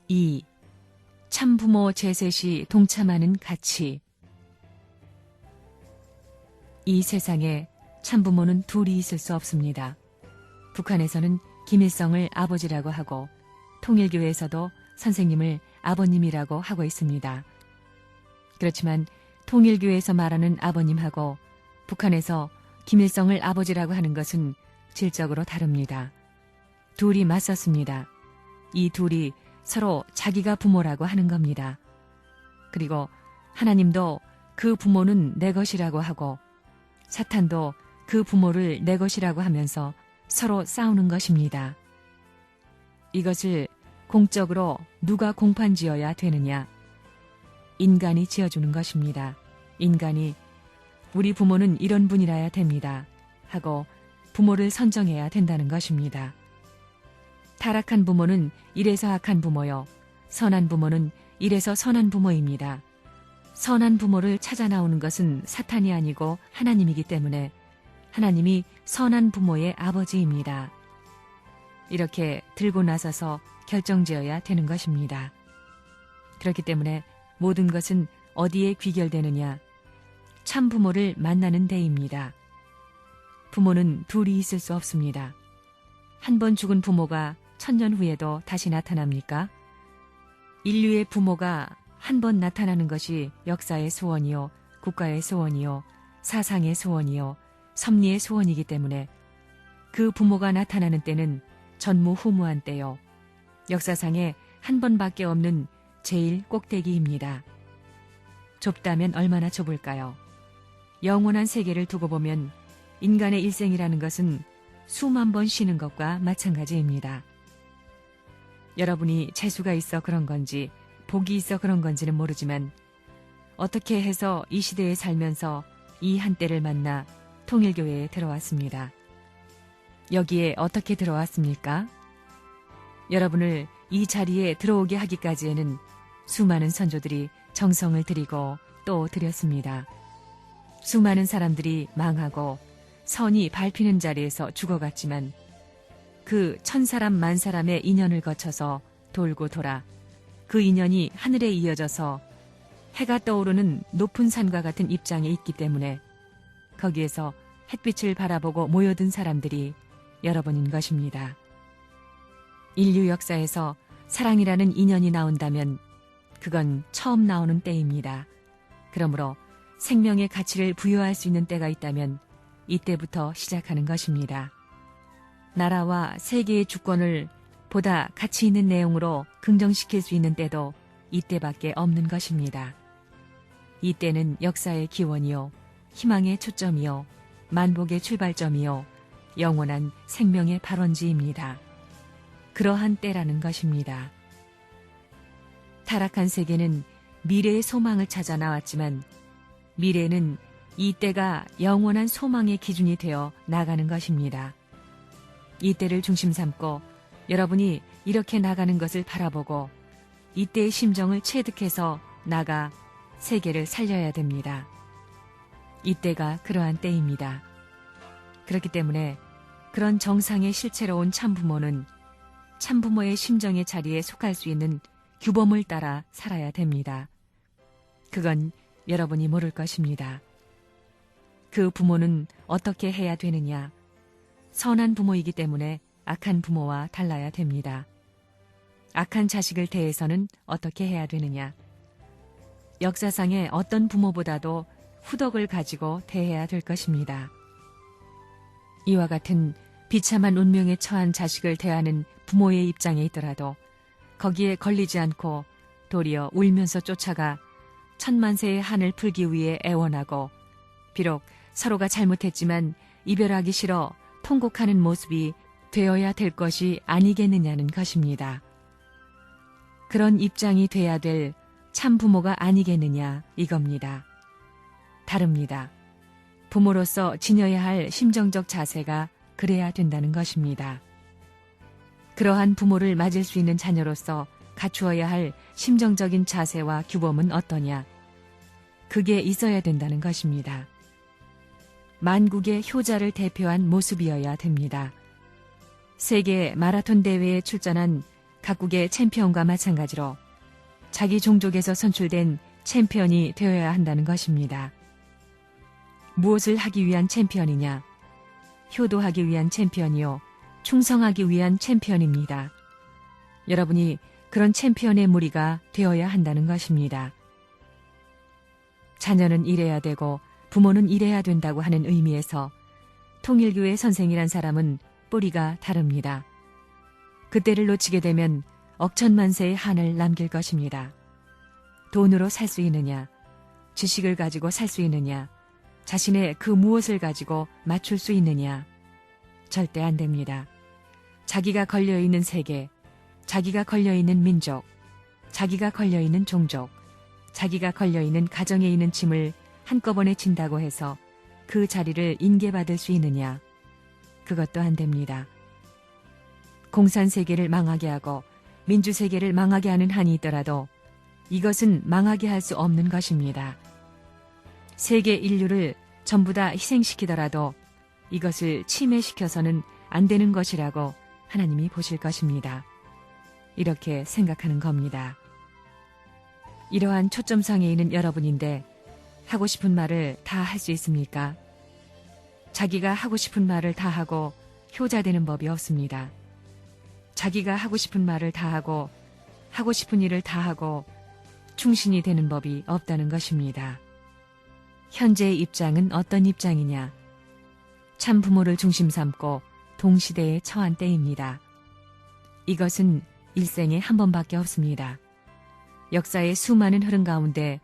2. 참부모 제세 시 동참하는 가치. 이 세상에 참부모는 둘이 있을 수 없습니다. 북한에서는 김일성을 아버지라고 하고 통일교에서도 선생님을 아버님이라고 하고 있습니다. 그렇지만 통일교에서 말하는 아버님하고 북한에서 김일성을 아버지라고 하는 것은 질적으로 다릅니다. 둘이 맞섰습니다. 이 둘이 서로 자기가 부모라고 하는 겁니다. 그리고 하나님도 그 부모는 내 것이라고 하고 사탄도 그 부모를 내 것이라고 하면서 서로 싸우는 것입니다. 이것을 공적으로 누가 공판지어야 되느냐? 인간이 지어주는 것입니다. 인간이 우리 부모는 이런 분이라야 됩니다 하고 부모를 선정해야 된다는 것입니다. 타락한 부모는 이래서 악한 부모요, 선한 부모는 이래서 선한 부모입니다. 선한 부모를 찾아 나오는 것은 사탄이 아니고 하나님이기 때문에 하나님이 선한 부모의 아버지입니다. 이렇게 들고 나서서 결정지어야 되는 것입니다. 그렇기 때문에 모든 것은 어디에 귀결되느냐? 참 부모를 만나는 데입니다. 부모는 둘이 있을 수 없습니다. 한 번 죽은 부모가 1000년 후에도 다시 나타납니까? 인류의 부모가 한 번 나타나는 것이 역사의 소원이요, 국가의 소원이요, 사상의 소원이요, 섭리의 소원이기 때문에 그 부모가 나타나는 때는 전무후무한 때요, 역사상에 한 번밖에 없는 제일 꼭대기입니다. 좁다면 얼마나 좁을까요? 영원한 세계를 두고 보면 인간의 일생이라는 것은 수만 번 쉬는 것과 마찬가지입니다. 여러분이 재수가 있어 그런 건지 복이 있어 그런 건지는 모르지만 어떻게 해서 이 시대에 살면서 이 한때를 만나 통일교회에 들어왔습니다. 여기에 어떻게 들어왔습니까? 여러분을 이 자리에 들어오게 하기까지에는 수많은 선조들이 정성을 들이고 또 들였습니다. 수많은 사람들이 망하고 선이 밟히는 자리에서 죽어갔지만 그 1000사람 만사람의 인연을 거쳐서 돌고 돌아 그 인연이 하늘에 이어져서 해가 떠오르는 높은 산과 같은 입장에 있기 때문에 거기에서 햇빛을 바라보고 모여든 사람들이 여러분인 것입니다. 인류 역사에서 사랑이라는 인연이 나온다면 그건 처음 나오는 때입니다. 그러므로 생명의 가치를 부여할 수 있는 때가 있다면 이때부터 시작하는 것입니다. 나라와 세계의 주권을 보다 가치 있는 내용으로 긍정시킬 수 있는 때도 이때밖에 없는 것입니다. 이때는 역사의 기원이요, 희망의 초점이요, 만복의 출발점이요, 영원한 생명의 발원지입니다. 그러한 때라는 것입니다. 타락한 세계는 미래의 소망을 찾아 나왔지만 미래는 이 때가 영원한 소망의 기준이 되어 나가는 것입니다. 이 때를 중심 삼고 여러분이 이렇게 나가는 것을 바라보고 이때의 심정을 체득해서 나가 세계를 살려야 됩니다. 이때가 그러한 때입니다. 그렇기 때문에 그런 정상의 실체로 온 참부모는 참부모의 심정의 자리에 속할 수 있는 규범을 따라 살아야 됩니다. 그건 여러분이 모를 것입니다. 그 부모는 어떻게 해야 되느냐? 선한 부모이기 때문에 악한 부모와 달라야 됩니다. 악한 자식을 대해서는 어떻게 해야 되느냐? 역사상의 어떤 부모보다도 후덕을 가지고 대해야 될 것입니다. 이와 같은 비참한 운명에 처한 자식을 대하는 부모의 입장에 있더라도 거기에 걸리지 않고 도리어 울면서 쫓아가 천만세의 한을 풀기 위해 애원하고 비록 서로가 잘못했지만 이별하기 싫어 통곡하는 모습이 되어야 될 것이 아니겠느냐는 것입니다. 그런 입장이 돼야 될 참부모가 아니겠느냐 이겁니다. 다릅니다. 부모로서 지녀야 할 심정적 자세가 그래야 된다는 것입니다. 그러한 부모를 맞을 수 있는 자녀로서 갖추어야 할 심정적인 자세와 규범은 어떠냐? 그게 있어야 된다는 것입니다. 만국의 효자를 대표한 모습이어야 됩니다. 세계 마라톤 대회에 출전한 각국의 챔피언과 마찬가지로 자기 종족에서 선출된 챔피언이 되어야 한다는 것입니다. 무엇을 하기 위한 챔피언이냐? 효도하기 위한 챔피언이요, 충성하기 위한 챔피언입니다. 여러분이 그런 챔피언의 무리가 되어야 한다는 것입니다. 자녀는 이래야 되고 부모는 이래야 된다고 하는 의미에서 통일교회 선생이란 사람은 뿌리가 다릅니다. 그때를 놓치게 되면 억천만세의 한을 남길 것입니다. 돈으로 살 수 있느냐, 지식을 가지고 살 수 있느냐, 자신의 그 무엇을 가지고 맞출 수 있느냐, 절대 안 됩니다. 자기가 걸려있는 세계, 자기가 걸려있는 민족, 자기가 걸려있는 종족, 자기가 걸려있는 가정에 있는 짐을 한꺼번에 진다고 해서 그 자리를 인계받을 수 있느냐, 그것도 안 됩니다. 공산세계를 망하게 하고 민주세계를 망하게 하는 한이 있더라도 이것은 망하게 할 수 없는 것입니다. 세계 인류를 전부 다 희생시키더라도 이것을 침해시켜서는 안 되는 것이라고 하나님이 보실 것입니다. 이렇게 생각하는 겁니다. 이러한 초점상에 있는 여러분인데 하고 싶은 말을 다 할 수 있습니까? 자기가 하고 싶은 말을 다 하고 효자되는 법이 없습니다. 자기가 하고 싶은 말을 다 하고 하고 싶은 일을 다 하고 충신이 되는 법이 없다는 것입니다. 현재의 입장은 어떤 입장이냐? 참 부모를 중심 삼고 동시대에 처한 때입니다. 이것은 일생에 한 번밖에 없습니다. 역사의 수많은 흐름 가운데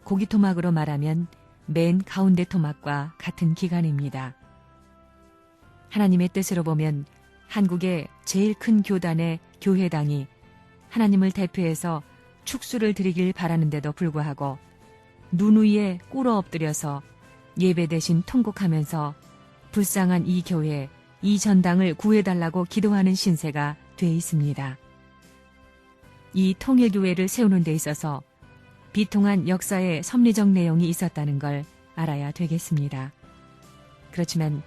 고기 토막으로 말하면 맨 가운데 토막과 같은 기간입니다. 하나님의 뜻으로 보면 한국의 제일 큰 교단의 교회당이 하나님을 대표해서 축수를 드리길 바라는데도 불구하고 눈 위에 꿇어 엎드려서 예배 대신 통곡하면서 불쌍한 이 교회, 이 전당을 구해달라고 기도하는 신세가 돼 있습니다. 이 통일교회를 세우는 데 있어서 비통한 역사의 섭리적 내용이 있었다는 걸 알아야 되겠습니다. 그렇지만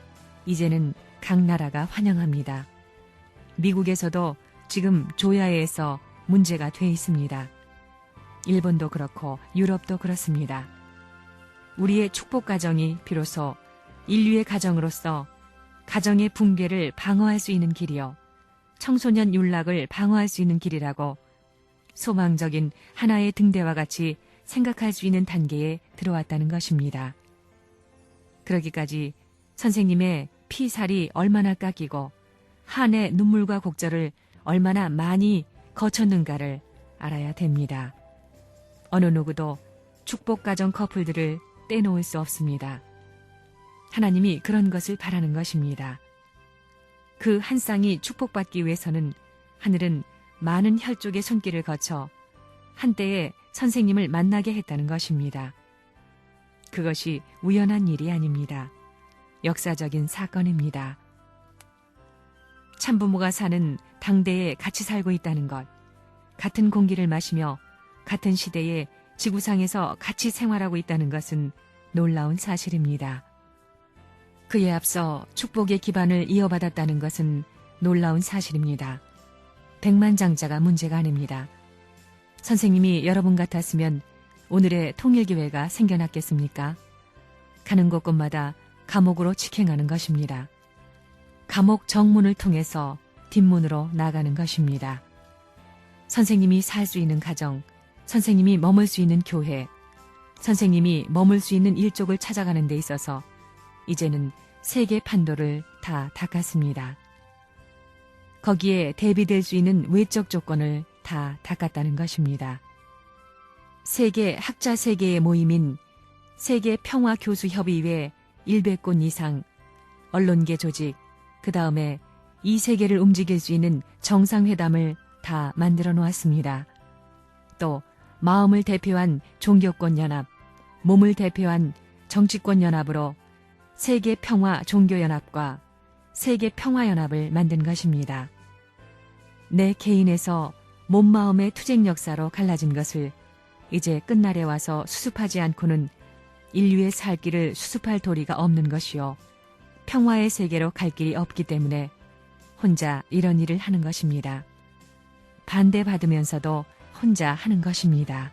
이제는 각 나라가 환영합니다. 미국에서도 지금 조야에서 문제가 돼 있습니다. 일본도 그렇고 유럽도 그렇습니다. 우리의 축복 가정이 비로소 인류의 가정으로서 가정의 붕괴를 방어할 수 있는 길이요, 청소년 윤락을 방어할 수 있는 길이라고 소망적인 하나의 등대와 같이 생각할 수 있는 단계에 들어왔다는 것입니다. 그러기까지 선생님의 피살이 얼마나 깎이고 한의 눈물과 곡절을 얼마나 많이 거쳤는가를 알아야 됩니다. 어느 누구도 축복가정 커플들을 떼놓을 수 없습니다. 하나님이 그런 것을 바라는 것입니다. 그 한 쌍이 축복받기 위해서는 하늘은 많은 혈족의 손길을 거쳐 한때에 선생님을 만나게 했다는 것입니다. 그것이 우연한 일이 아닙니다. 역사적인 사건입니다. 참부모가 사는 당대에 같이 살고 있다는 것, 같은 공기를 마시며 같은 시대에 지구상에서 같이 생활하고 있다는 것은 놀라운 사실입니다. 그에 앞서 축복의 기반을 이어받았다는 것은 놀라운 사실입니다. 백만장자가 문제가 아닙니다. 선생님이 여러분 같았으면 오늘의 통일교회가 생겨났겠습니까? 가는 곳곳마다 감옥으로 직행하는 것입니다. 감옥 정문을 통해서 뒷문으로 나가는 것입니다. 선생님이 살 수 있는 가정, 선생님이 머물 수 있는 교회, 선생님이 머물 수 있는 일족을 찾아가는 데 있어서 이제는 세계 판도를 다 닦았습니다. 거기에 대비될 수 있는 외적 조건을 다 닦았다는 것입니다. 세계 학자 세계의 모임인 세계평화교수협의회 100곳 이상, 언론계 조직, 그 다음에 이 세계를 움직일 수 있는 정상회담을 다 만들어 놓았습니다. 또 마음을 대표한 종교권 연합, 몸을 대표한 정치권 연합으로 세계평화 종교연합과 세계평화연합을 만든 것입니다. 내 개인에서 몸마음의 투쟁 역사로 갈라진 것을 이제 끝날에 와서 수습하지 않고는 인류의 살 길을 수습할 도리가 없는 것이요, 평화의 세계로 갈 길이 없기 때문에 혼자 이런 일을 하는 것입니다. 반대받으면서도 혼자 하는 것입니다.